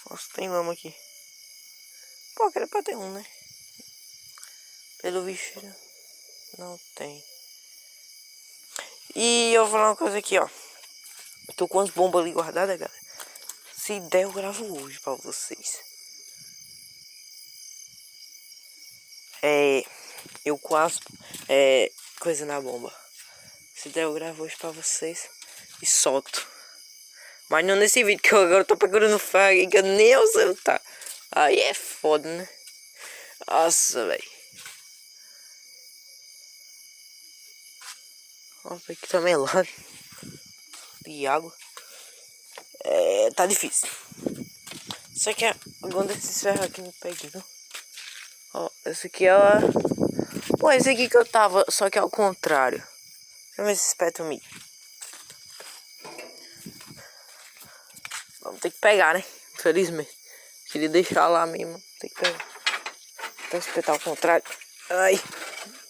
Nossa, tem lama aqui. Pô, que era pra ter um, né? Pelo visto, não tem. E eu vou falar uma coisa aqui, ó. Tô com as bombas ali guardadas, galera. Se der, eu gravo hoje pra vocês. Eu com as coisa na bomba. Se der, eu gravo hoje pra vocês e solto. Mas não nesse vídeo, que eu agora tô procurando ferro que eu nem sei onde tá. Aí é foda, né? Nossa, velho. Nossa, aqui tá melado de água. Tá difícil. Só que agora esses ferros aqui não peguei, não. Ó, esse aqui é a... Pô, esse aqui que eu tava, só que é ao contrário. Deixa eu ver se espeta o milho. Vamos ter que pegar, né? Infelizmente. Queria deixar lá mesmo. Tem que pegar. Então espetar ao contrário. Ai,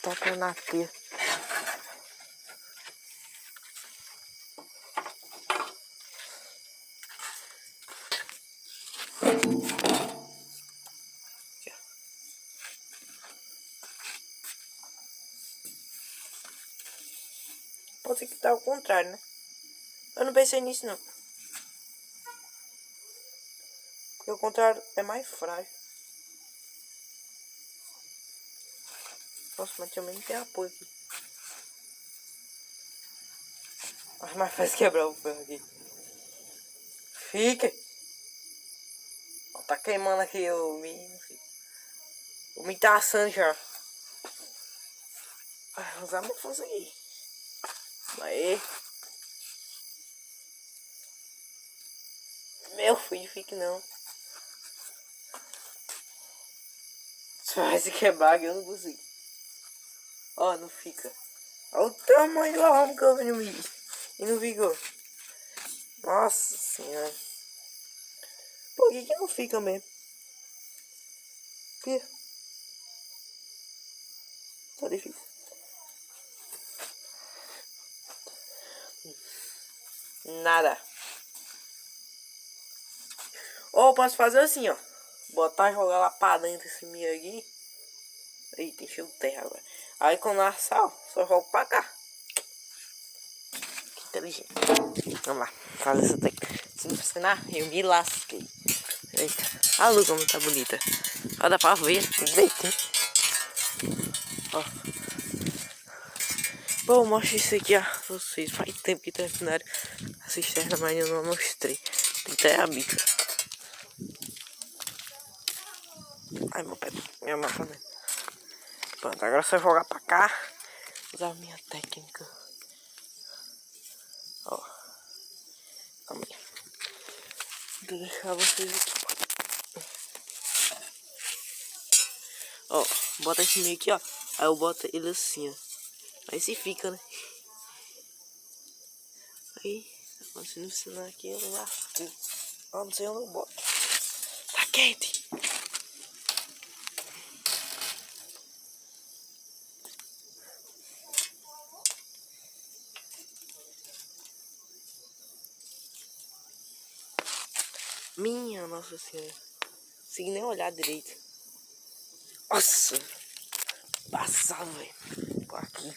toca na pia. Pode ser que tá ao contrário, né? Eu não pensei nisso, não. Porque o contrário é mais frágil. Nossa, mas também tem apoio aqui. Mas faz quebrar o ferro aqui. Fica! Ó, tá queimando aqui o milho. O milho tá assando já. Vou usar minha força aqui. Aí. Meu filho, fique não. Se vai se quebrar aqui, eu não consigo. Ó, não fica. Olha o tamanho do arrumo que eu vi no milho. E não ficou. Nossa senhora. Por que não fica mesmo? Porque tá difícil. Nada. Ou posso fazer assim, ó. Botar e jogar lá pra dentro esse milho aqui. Eita, encheu de terra agora. Aí quando assar, ó, só jogo pra cá. Que inteligente. Vamos lá, fazer essa técnica. Se não funcionar, eu me lasquei. Eita, a luz como tá bonita. Ó, dá pra ver direitinho. Ó. Bom, eu mostro isso aqui, ó. Vocês faz tempo que terminaram a cisterna, mas eu não mostrei. Tem até a bica. Ai, meu pé, minha mão também. Pronto, agora é só jogar pra cá. Usar a minha técnica. Ó. Calma aí. Vou deixar vocês aqui. Ó, bota esse meio aqui, ó. Aí eu boto ele assim, ó. Aí se fica, né? Aí, se não ensinar aqui, eu lasco. Ó, não sei onde eu boto. Tá quente. Minha nossa senhora. Não consegui nem olhar direito. Nossa. Passado, velho. Por aqui.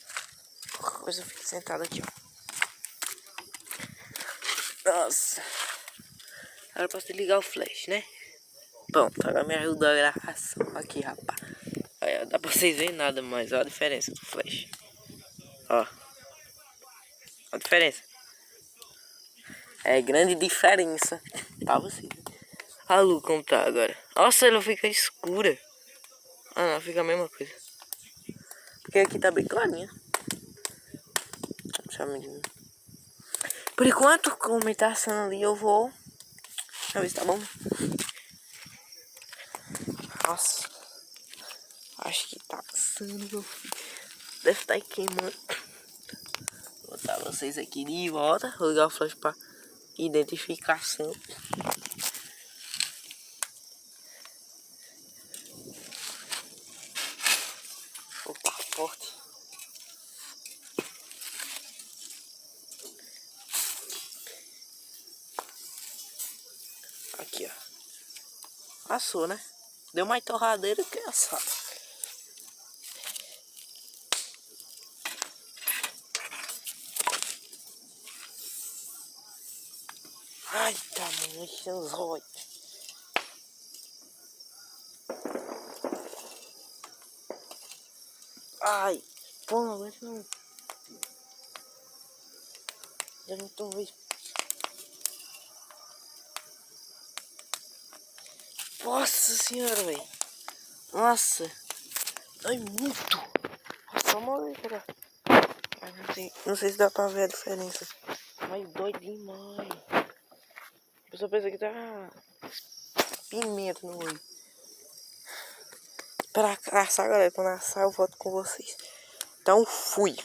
Qualquer coisa eu fico sentado aqui, ó. Nossa. Agora posso ligar o flash, né? Pronto, agora me ajudou a gravação. Aqui, rapaz. Aí, dá pra vocês verem nada mais. Olha a diferença do flash. Ó. Olha a diferença. É grande diferença. Pra vocês. A luz como tá agora. Nossa, ela fica escura. Ah, não, fica a mesma coisa. Porque aqui tá bem clarinha. Por enquanto, como tá assando ali, eu vou... Deixa eu ver se tá bom. Nossa. Acho que tá assando, meu filho. Deve estar queimando. Vou botar vocês aqui de volta. Vou ligar o flash pra identificação. Tá forte. Aqui, ó. Assou, né? Deu mais torradeira que assado. Ai, tá, mano, enchendo os olhos. Ai, pô, não aguento não. Eu não tô vendo. Nossa senhora, velho. Nossa. Ai, muito. Nossa, mole, cara. Ai, não sei se dá pra ver a diferença. Mas dói demais. A pessoa pensa que tá pimenta no olho. Pra assar, galera. Quando assar, eu volto com vocês. Então, fui.